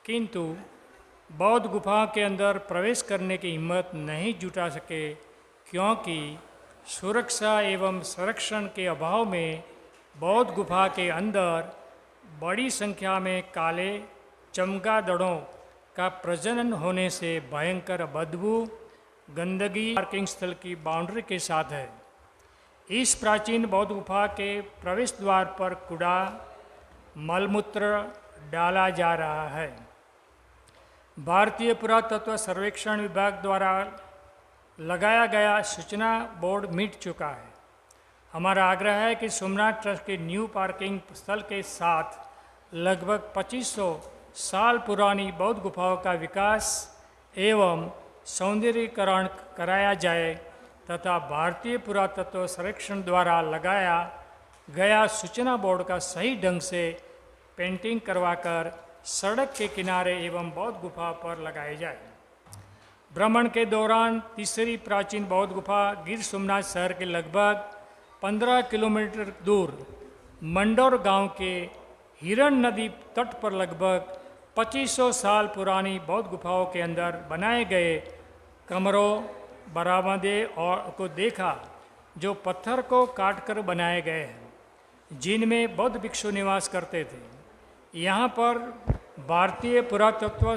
किंतु बौद्ध गुफा के अंदर प्रवेश करने की हिम्मत नहीं जुटा सके, क्योंकि सुरक्षा एवं संरक्षण के अभाव में बौद्ध गुफा के अंदर बड़ी संख्या में काले चमगादड़ों का प्रजनन होने से भयंकर बदबू गंदगी पार्किंग स्थल की बाउंड्री के साथ है। इस प्राचीन बौद्ध गुफा के प्रवेश द्वार पर कूड़ा मलमूत्र डाला जा रहा है। भारतीय पुरातत्व सर्वेक्षण विभाग द्वारा लगाया गया सूचना बोर्ड मिट चुका है। हमारा आग्रह है कि सोमनाथ ट्रस्ट के न्यू पार्किंग स्थल के साथ लगभग 2500 साल पुरानी बौद्ध गुफाओं का विकास एवं सौंदर्यीकरण कराया जाए तथा भारतीय पुरातत्व सर्वेक्षण द्वारा लगाया गया सूचना बोर्ड का सही ढंग से पेंटिंग करवाकर सड़क के किनारे एवं बौद्ध गुफा पर लगाए जाए। भ्रमण के दौरान तीसरी प्राचीन बौद्ध गुफा गिर सोमनाथ शहर के लगभग 15 किलोमीटर दूर मंडौर गांव के हिरण नदी तट पर लगभग 2500 साल पुरानी बौद्ध गुफाओं के अंदर बनाए गए कमरों बरामदे और को देखा, जो पत्थर को काटकर बनाए गए हैं, जिनमें बौद्ध भिक्षु निवास करते थे। यहाँ पर भारतीय पुरातत्व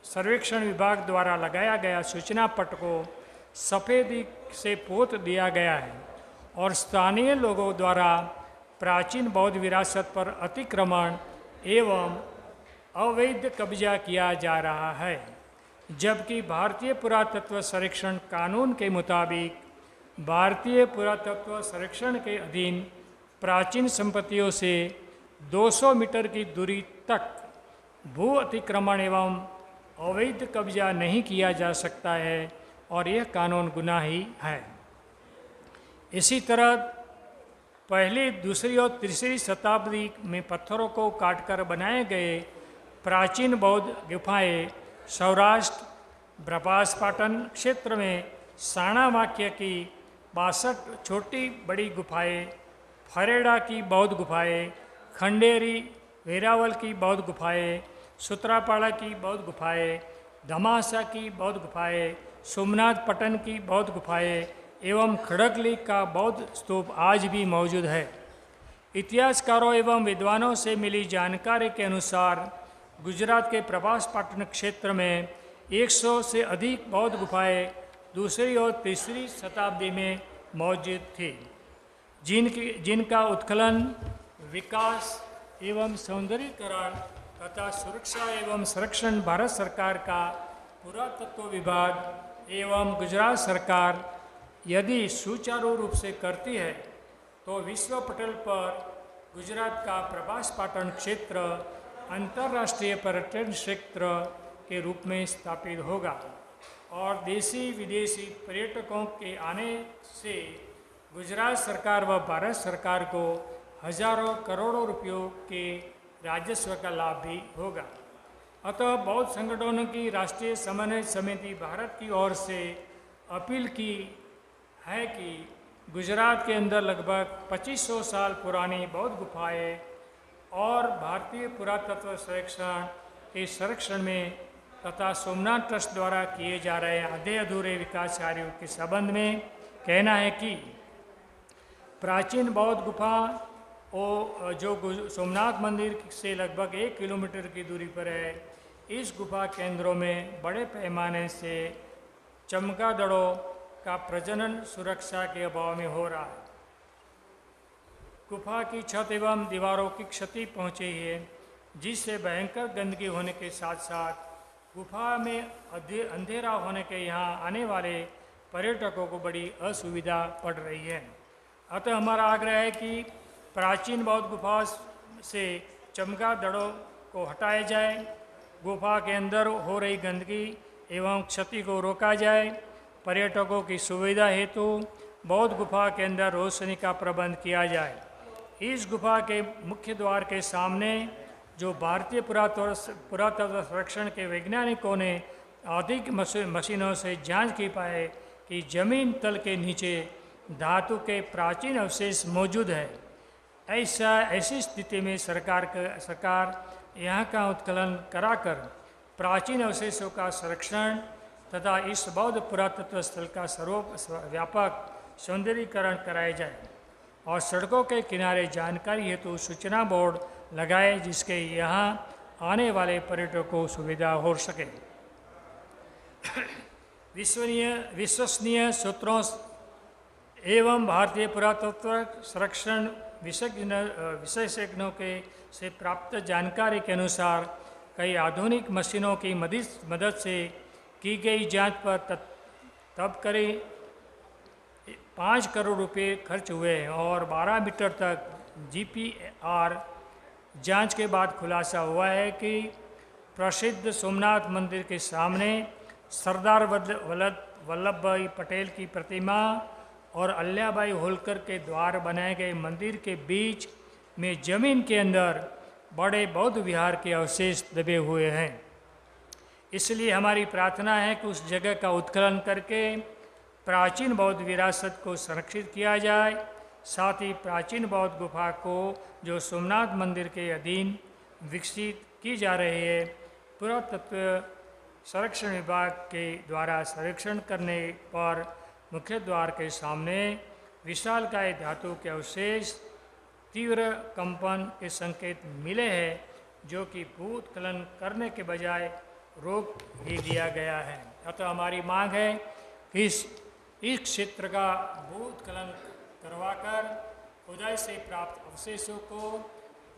सर्वेक्षण विभाग द्वारा लगाया गया सूचना पट को सफ़ेदी से पोत दिया गया है और स्थानीय लोगों द्वारा प्राचीन बौद्ध विरासत पर अतिक्रमण एवं अवैध कब्जा किया जा रहा है, जबकि भारतीय पुरातत्व सर्वेक्षण कानून के मुताबिक भारतीय पुरातत्व सर्वेक्षण के अधीन प्राचीन संपत्तियों से 200 मीटर की दूरी तक भू अतिक्रमण एवं अवैध कब्जा नहीं किया जा सकता है और यह कानून गुनाही है। इसी तरह पहली, दूसरी और तीसरी शताब्दी में पत्थरों को काटकर बनाए गए प्राचीन बौद्ध गुफाएं सौराष्ट्र ब्रपासपाटन क्षेत्र में साणामाक्य की 62 छोटी बड़ी गुफाएं, फरेड़ा की बौद्ध गुफाएं, खंडेरी वेरावल की बौद्ध गुफाएं, सूत्रापाड़ा की बौद्ध गुफाएं, धमासा की बौद्ध गुफाएं, सोमनाथ पटन की बौद्ध गुफाएं एवं खड़गली का बौद्ध स्तूप आज भी मौजूद है। इतिहासकारों एवं विद्वानों से मिली जानकारी के अनुसार गुजरात के प्रभासपाटन क्षेत्र में 100 से अधिक बौद्ध गुफाएं दूसरी और तीसरी शताब्दी में मौजूद थी, जिनका उत्खनन, विकास एवं सौंदर्यीकरण तथा सुरक्षा एवं संरक्षण भारत सरकार का पुरातत्व विभाग एवं गुजरात सरकार यदि सुचारू रूप से करती है तो विश्व पटल पर गुजरात का प्रभासपाटन क्षेत्र अंतर्राष्ट्रीय पर्यटन क्षेत्र के रूप में स्थापित होगा और देशी विदेशी पर्यटकों के आने से गुजरात सरकार व भारत सरकार को हजारों करोड़ों रुपयों के राजस्व का लाभ भी होगा। अतः बौद्ध संगठनों की राष्ट्रीय समन्वय समिति भारत की ओर से अपील की है कि गुजरात के अंदर लगभग 2500 साल पुरानी बौद्ध गुफाएं और भारतीय पुरातत्व सर्वेक्षण के संरक्षण में तथा सोमनाथ ट्रस्ट द्वारा किए जा रहे आधे अधूरे विकास कार्यों के संबंध में कहना है कि प्राचीन बौद्ध गुफा जो सोमनाथ मंदिर से लगभग 1 किलोमीटर की दूरी पर है, इस गुफा केंद्रों में बड़े पैमाने से चमगादड़ों का प्रजनन सुरक्षा के अभाव में हो रहा है। गुफा की छत एवं दीवारों की क्षति पहुंची है, जिससे भयंकर गंदगी होने के साथ साथ गुफा में अंधेरा होने के यहाँ आने वाले पर्यटकों को बड़ी असुविधा पड़ रही है। अतः हमारा आग्रह है कि प्राचीन बौद्ध गुफा से चमगादड़ों को हटाया जाए, गुफा के अंदर हो रही गंदगी एवं क्षति को रोका जाए, पर्यटकों की सुविधा हेतु बौद्ध गुफा के अंदर रोशनी का प्रबंध किया जाए। इस गुफा के मुख्य द्वार के सामने जो भारतीय पुरातत्व संरक्षण के वैज्ञानिकों ने अधिक मशीनों से जांच की पाए कि जमीन तल के नीचे धातु के प्राचीन अवशेष मौजूद है। ऐसी स्थिति में सरकार यहाँ का उत्खनन कराकर प्राचीन अवशेषों का संरक्षण तथा इस बौद्ध पुरातत्व स्थल का सर्वव्यापक सौंदर्यीकरण कराया जाए और सड़कों के किनारे जानकारी हेतु सूचना बोर्ड लगाए जिसके यहाँ आने वाले पर्यटकों को सुविधा हो सके। विश्वसनीय सूत्रों एवं भारतीय पुरातत्व संरक्षण विशेषज्ञों के से प्राप्त जानकारी के अनुसार कई आधुनिक मशीनों की मदद से की गई जांच पर तब करीब 5 करोड़ रुपए खर्च हुए और 12 मीटर तक GPR जांच के बाद खुलासा हुआ है कि प्रसिद्ध सोमनाथ मंदिर के सामने सरदार वल्लभ भाई पटेल की प्रतिमा और अल्लाबाई होलकर के द्वार बनाए गए मंदिर के बीच में जमीन के अंदर बड़े बौद्ध विहार के अवशेष दबे हुए हैं। इसलिए हमारी प्रार्थना है कि उस जगह का उत्खनन करके प्राचीन बौद्ध विरासत को संरक्षित किया जाए। साथ ही प्राचीन बौद्ध गुफा को जो सोमनाथ मंदिर के अधीन विकसित की जा रही है, पुरातत्व संरक्षण विभाग के द्वारा संरक्षण करने पर मुख्य द्वार के सामने विशालकाय धातु के अवशेष तीव्र कंपन के संकेत मिले हैं, जो कि भूस्खलन करने के बजाय रोक ही दिया गया है। अतः हमारी मांग है कि इस क्षेत्र का भूस्खलन करवाकर खुदाई से प्राप्त अवशेषों को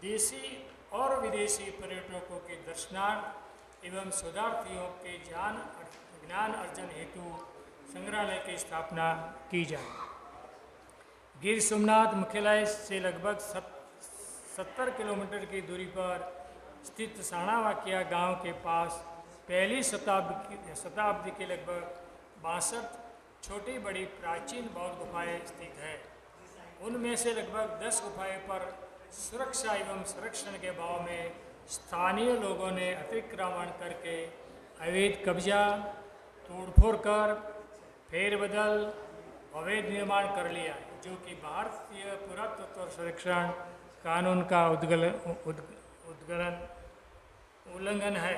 देशी और विदेशी पर्यटकों के दर्शनार्थ एवं शोधार्थियों के ज्ञान अर्जन हेतु संग्रहालय की स्थापना की जाए। गिर सोमनाथ मुख्यालय से लगभग 70 किलोमीटर की दूरी पर स्थित साणावाकिया गांव के पास पहली शताब्दी के लगभग 62 छोटी बड़ी प्राचीन बौद्ध गुफाएं स्थित हैं। उनमें से लगभग 10 गुफाएं पर सुरक्षा एवं संरक्षण के अभाव में स्थानीय लोगों ने अतिक्रमण करके अवैध कब्जा, तोड़फोड़ कर फेरबदल, अवैध निर्माण कर लिया, जो कि भारतीय पुरातत्व संरक्षण कानून का उल्लंघन है।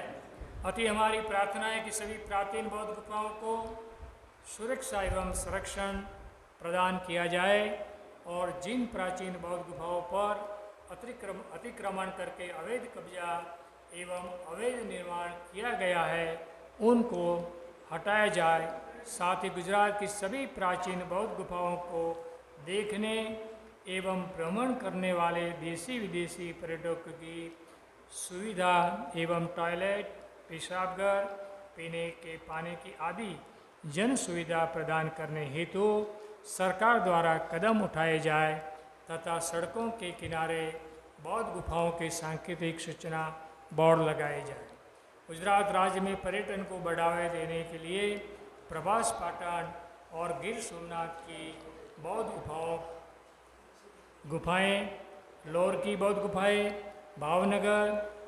अतः हमारी प्रार्थना है कि सभी प्राचीन बौद्ध गुफाओं को सुरक्षा एवं संरक्षण प्रदान किया जाए और जिन प्राचीन बौद्ध गुफाओं पर अतिक्रमण करके अवैध कब्जा एवं अवैध निर्माण किया गया है उनको हटाया जाए। साथ ही गुजरात की सभी प्राचीन बौद्ध गुफाओं को देखने एवं भ्रमण करने वाले देशी विदेशी पर्यटकों की सुविधा एवं टॉयलेट, पेशाबघर, पीने के पानी की आदि जन सुविधा प्रदान करने हेतु सरकार द्वारा कदम उठाए जाए तथा सड़कों के किनारे बौद्ध गुफाओं के सांकेतिक सूचना बोर्ड लगाए जाए। गुजरात राज्य में पर्यटन को बढ़ावा देने के लिए प्रभास पाटन और गिर सोमनाथ की बौद्ध गुफाएं, लोर की बौद्ध गुफाएं, भावनगर,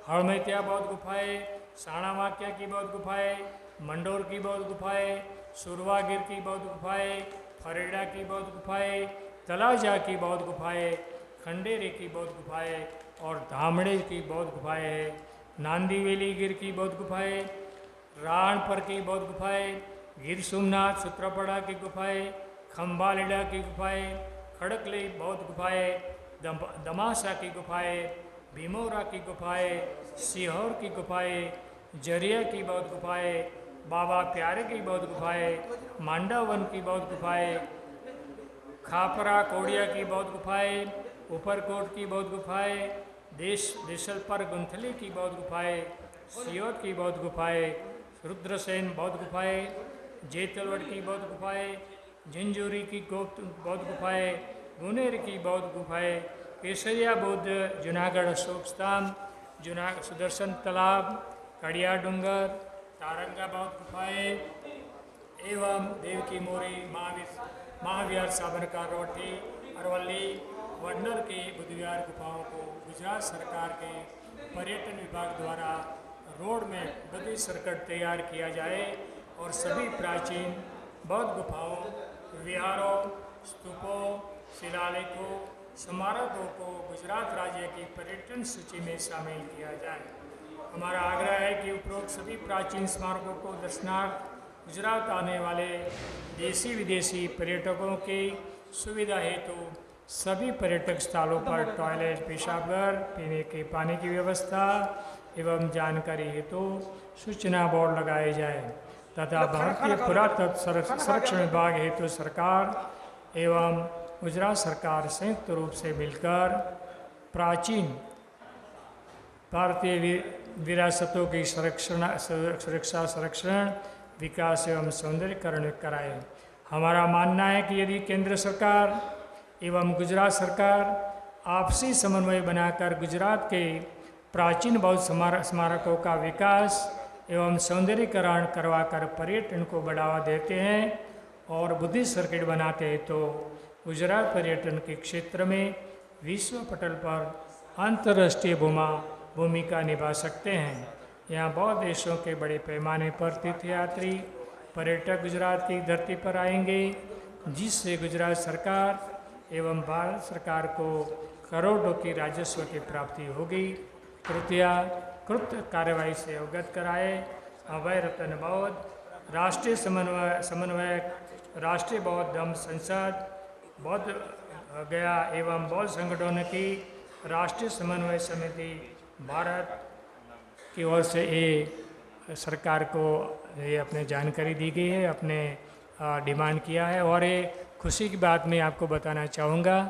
हड़मैतिया बौद्ध गुफाएं, साणावाकिया की बौद्ध गुफाएं, मंडोर की बौद्ध गुफाएं, सुरवागिर की बौद्ध गुफाएं, फरेड़ा की बौद्ध गुफाएं, तलाजा की बौद्ध गुफाएं, खंडेरी की बौद्ध गुफाएं और धामड़े की बौद्ध गुफाएं हैं। नांदीवेली गिर की बौद्ध गुफाएं, राणपर की बौद्ध गुफाएं, गिर सोमनाथ सूत्रपड़ा की गुफाएं, खम्बालिडा की गुफाएं, खड़कली बौद्ध गुफाएं, दमासा की गुफाएं, भीमौरा की गुफाएं, सीहोर की गुफाएं, जरिया की बौद्ध गुफाएं, बाबा प्यारे की बौद्ध गुफाएं, मांडावन की बौद्ध गुफाएं, खापरा कोड़िया की बौद्ध गुफाएं, ऊपरकोट की बौद्ध गुफाएं, देशलपर गुंथली की बौद्ध गुफाएं, सियोत की बौद्ध गुफाएं, रुद्रसेन बौद्ध गुफाएं, जेतलवड़ की बौद्ध गुफाएं, झंझूरी की बौद्ध गुफाएं, गुनेर की बौद्ध गुफाएं, केसरिया बौद्ध, जूनागढ़ अशोक स्तंभ, सुदर्शन तालाब, कड़िया डूंगर, तारंगा बौद्ध गुफाएं एवं देवकी मोरी, महाविहार, साबरकर रोटी, अरवली, वडनर की बुद्धविहार गुफाओं को गुजरात सरकार के पर्यटन विभाग द्वारा रोड में गति सर्किट तैयार किया जाए और सभी प्राचीन बौद्ध गुफाओं, विहारों, स्तूपों, शिलालेखों, स्मारकों को गुजरात राज्य की पर्यटन सूची में शामिल किया जाए। हमारा आग्रह है कि उपरोक्त सभी प्राचीन स्मारकों को दर्शनार्थ गुजरात आने वाले देशी विदेशी पर्यटकों की सुविधा हेतु सभी पर्यटक स्थलों पर टॉयलेट, पेशाबघर, पीने के पानी की व्यवस्था एवं जानकारी हेतु सूचना बोर्ड लगाए जाए तथा भारतीय पुरातत्व संरक्षण विभाग हेतु सरकार एवं गुजरात सरकार संयुक्त रूप से मिलकर प्राचीन भारतीय विरासतों की सुरक्षा, संरक्षण, विकास एवं सौंदर्यीकरण कराए। हमारा मानना है कि यदि केंद्र सरकार एवं गुजरात सरकार आपसी समन्वय बनाकर गुजरात के प्राचीन बौद्ध स्मारकों का विकास एवं सौंदर्यीकरण करवाकर पर्यटन को बढ़ावा देते हैं और बुद्धिस्ट सर्किट बनाते हैं तो गुजरात पर्यटन के क्षेत्र में विश्व पटल पर अंतर्राष्ट्रीय भूमिका निभा सकते हैं। यहाँ बहुत देशों के बड़े पैमाने पर तीर्थयात्री पर्यटक गुजरात की धरती पर आएंगे, जिससे गुजरात सरकार एवं भारत सरकार को करोड़ों की राजस्व की प्राप्ति होगी। कृपया कृत कार्यवाही से अवगत कराए। अभय रतन बौद्ध, राष्ट्रीय समन्वयक, राष्ट्रीय बौद्ध धम्म संसद, बौद्ध गया एवं बौद्ध संगठनों की राष्ट्रीय समन्वय समिति भारत की ओर से ये सरकार को ये अपने जानकारी दी गई है, अपने डिमांड किया है। और ये खुशी की बात मैं आपको बताना चाहूँगा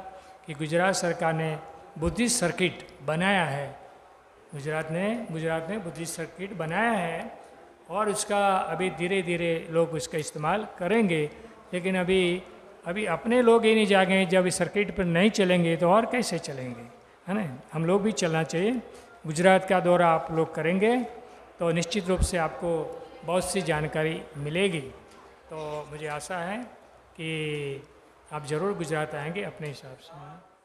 कि गुजरात सरकार ने बुद्धिस्ट सर्किट बनाया है। गुजरात ने बुद्धिस्ट सर्किट बनाया है और उसका अभी धीरे धीरे लोग उसका इस्तेमाल करेंगे। लेकिन अभी अपने लोग ही नहीं जागे, जब इस सर्किट पर नहीं चलेंगे तो और कैसे चलेंगे, है ना। हम लोग भी चलना चाहिए। गुजरात का दौरा आप लोग करेंगे तो निश्चित रूप से आपको बहुत सी जानकारी मिलेगी। तो मुझे आशा है कि आप ज़रूर गुजरात आएंगे अपने हिसाब से।